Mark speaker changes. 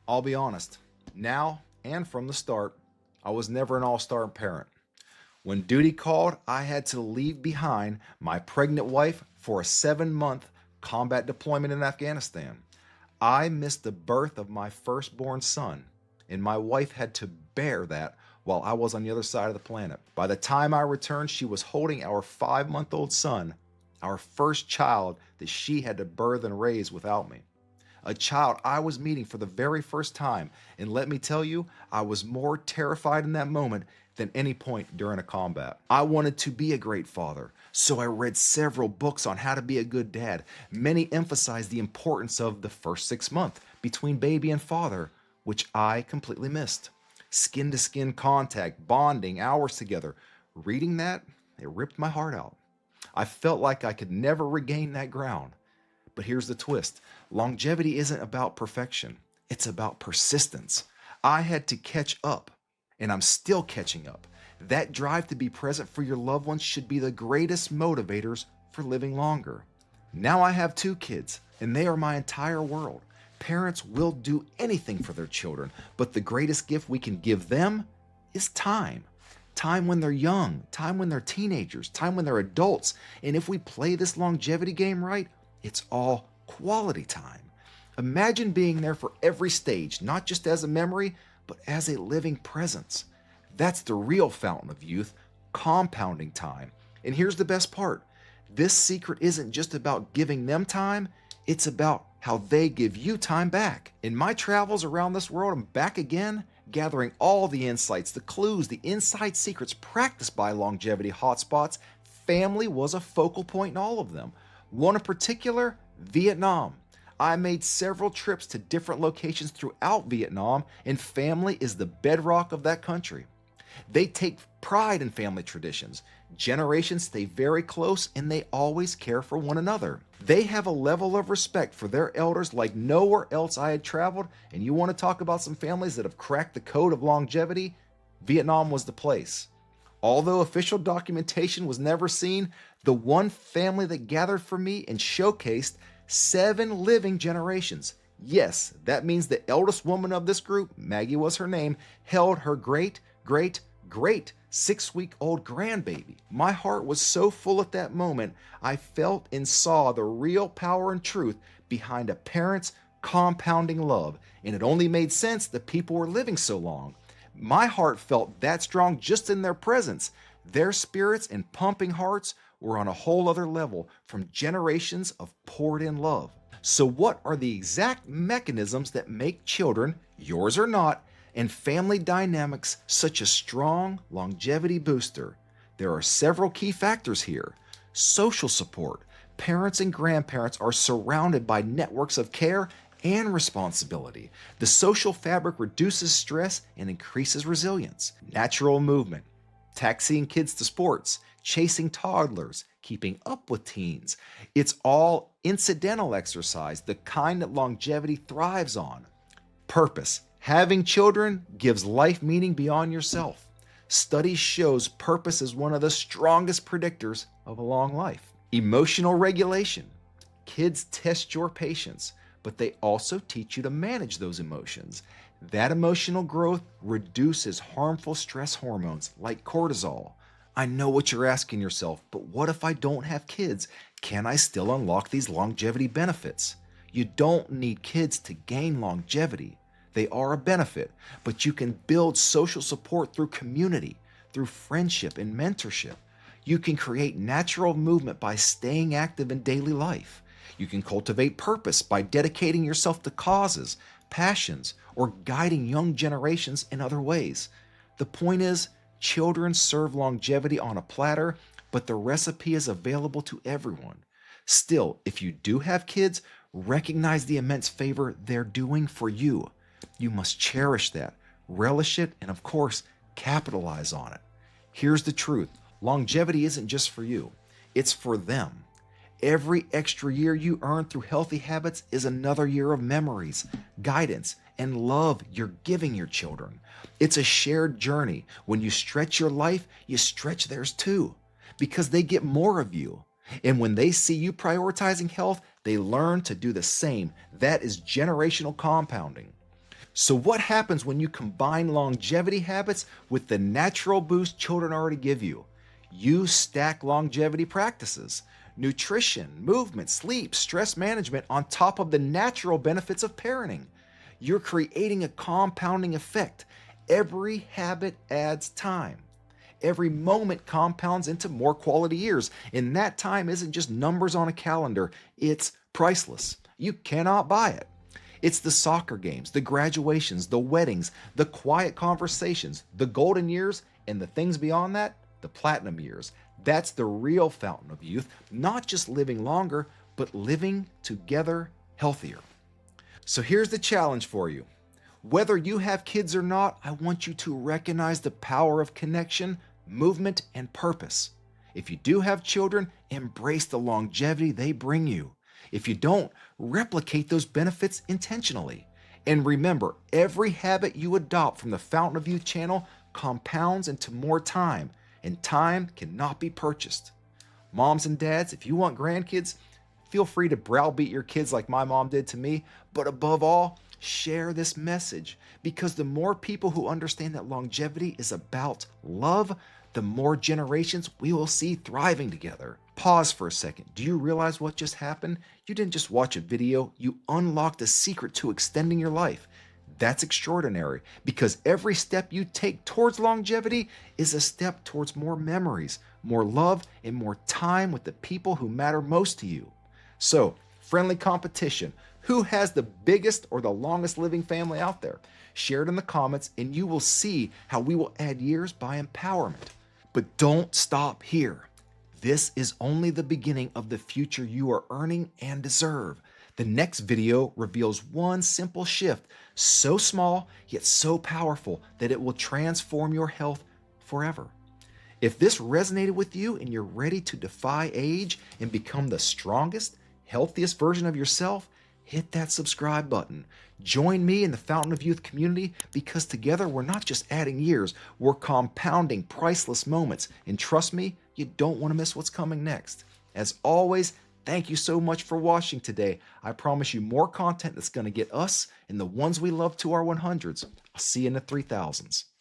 Speaker 1: I'll be honest, now and from the start, I was never an all-star parent. When duty called, I had to leave behind my pregnant wife for a 7-month combat deployment in Afghanistan. I missed the birth of my firstborn son, and my wife had to bear that while I was on the other side of the planet. By the time I returned, she was holding our 5-month-old son, our first child that she had to birth and raise without me. A child I was meeting for the very first time, and let me tell you, I was more terrified in that moment than any point during a combat. I wanted to be a great father, so I read several books on how to be a good dad. Many emphasized the importance of the first 6 months between baby and father, which I completely missed. Skin to skin contact, bonding, hours together. Reading that, it ripped my heart out. I felt like I could never regain that ground. But here's the twist: longevity isn't about perfection, it's about persistence. I had to catch up, and I'm still catching up. That drive to be present for your loved ones should be the greatest motivators for living longer. Now I have 2 kids, and they are my entire world. Parents will do anything for their children, but the greatest gift we can give them is time. Time when they're young, time when they're teenagers, time when they're adults. And if we play this longevity game right, it's all quality time. Imagine being there for every stage, not just as a memory, but as a living presence. That's the real fountain of youth, compounding time. And here's the best part: this secret isn't just about giving them time, it's about how they give you time back. In my travels around this world and back again, gathering all the insights, the clues, the inside secrets practiced by longevity hotspots, family was a focal point in all of them. One in particular, Vietnam. I made several trips to different locations throughout Vietnam, and family is the bedrock of that country. They take pride in family traditions. Generations stay very close, and they always care for one another. They have a level of respect for their elders like nowhere else I had traveled, and you want to talk about some families that have cracked the code of longevity? Vietnam was the place. Although official documentation was never seen, the one family that gathered for me and showcased 7 living generations. Yes, that means the eldest woman of this group, Maggie was her name, held her great-great-great 6-week-old grandbaby. My heart was so full at that moment, I felt and saw the real power and truth behind a parent's compounding love, and it only made sense that people were living so long. My heart felt that strong just in their presence. Their spirits and pumping hearts were on a whole other level from generations of poured in love. So what are the exact mechanisms that make children, yours or not, and family dynamics such a strong longevity booster? There are several key factors here. Social support. Parents and grandparents are surrounded by networks of care and responsibility. The social fabric reduces stress and increases resilience. Natural movement. Taxiing kids to sports, chasing toddlers, keeping up with teens. It's all incidental exercise, the kind that longevity thrives on. Purpose. Having children gives life meaning beyond yourself. Studies shows purpose is one of the strongest predictors of a long life. Emotional regulation. Kids test your patience, but they also teach you to manage those emotions. That emotional growth reduces harmful stress hormones like cortisol. I know what you're asking yourself, but what if I don't have kids? Can I still unlock these longevity benefits? You don't need kids to gain longevity. They are a benefit, but you can build social support through community, through friendship and mentorship. You can create natural movement by staying active in daily life. You can cultivate purpose by dedicating yourself to causes, passions, or guiding young generations in other ways. The point is, children serve longevity on a platter, but the recipe is available to everyone. Still, if you do have kids, recognize the immense favor they're doing for you. You must cherish that, relish it, and of course, capitalize on it. Here's the truth: longevity isn't just for you, it's for them. Every extra year you earn through healthy habits is another year of memories, guidance, and love you're giving your children. It's a shared journey. When you stretch your life, you stretch theirs too, because they get more of you. And when they see you prioritizing health, they learn to do the same. That is generational compounding. So, what happens when you combine longevity habits with the natural boost children already give you? You stack longevity practices, nutrition, movement, sleep, stress management on top of the natural benefits of parenting. You're creating a compounding effect. Every habit adds time. Every moment compounds into more quality years, and that time isn't just numbers on a calendar, it's priceless. You cannot buy it. It's the soccer games, the graduations, the weddings, the quiet conversations, the golden years, and the things beyond that, the platinum years. That's the real fountain of youth, not just living longer, but living together healthier. So here's the challenge for you. Whether you have kids or not, I want you to recognize the power of connection, movement, and purpose. If you do have children, embrace the longevity they bring you. If you don't, replicate those benefits intentionally. And remember, every habit you adopt from the Fountain of Youth channel compounds into more time, and time cannot be purchased. Moms and dads, if you want grandkids, feel free to browbeat your kids like my mom did to me, but above all, share this message, because the more people who understand that longevity is about love, the more generations we will see thriving together. Pause for a second. Do you realize what just happened? You didn't just watch a video, you unlocked a secret to extending your life. That's extraordinary, because every step you take towards longevity is a step towards more memories, more love, and more time with the people who matter most to you. So, friendly competition. Who has the biggest or the longest living family out there? Share it in the comments and you will see how we will add years by empowerment. But don't stop here. This is only the beginning of the future you are earning and deserve. The next video reveals one simple shift, so small yet so powerful that it will transform your health forever. If this resonated with you and you're ready to defy age and become the strongest, healthiest version of yourself, hit that subscribe button. Join me in the Fountain of Youth community, because together we're not just adding years, we're compounding priceless moments. And trust me, you don't want to miss what's coming next. As always, thank you so much for watching today. I promise you more content that's going to get us and the ones we love to our 100s. I'll see you in the 3000s.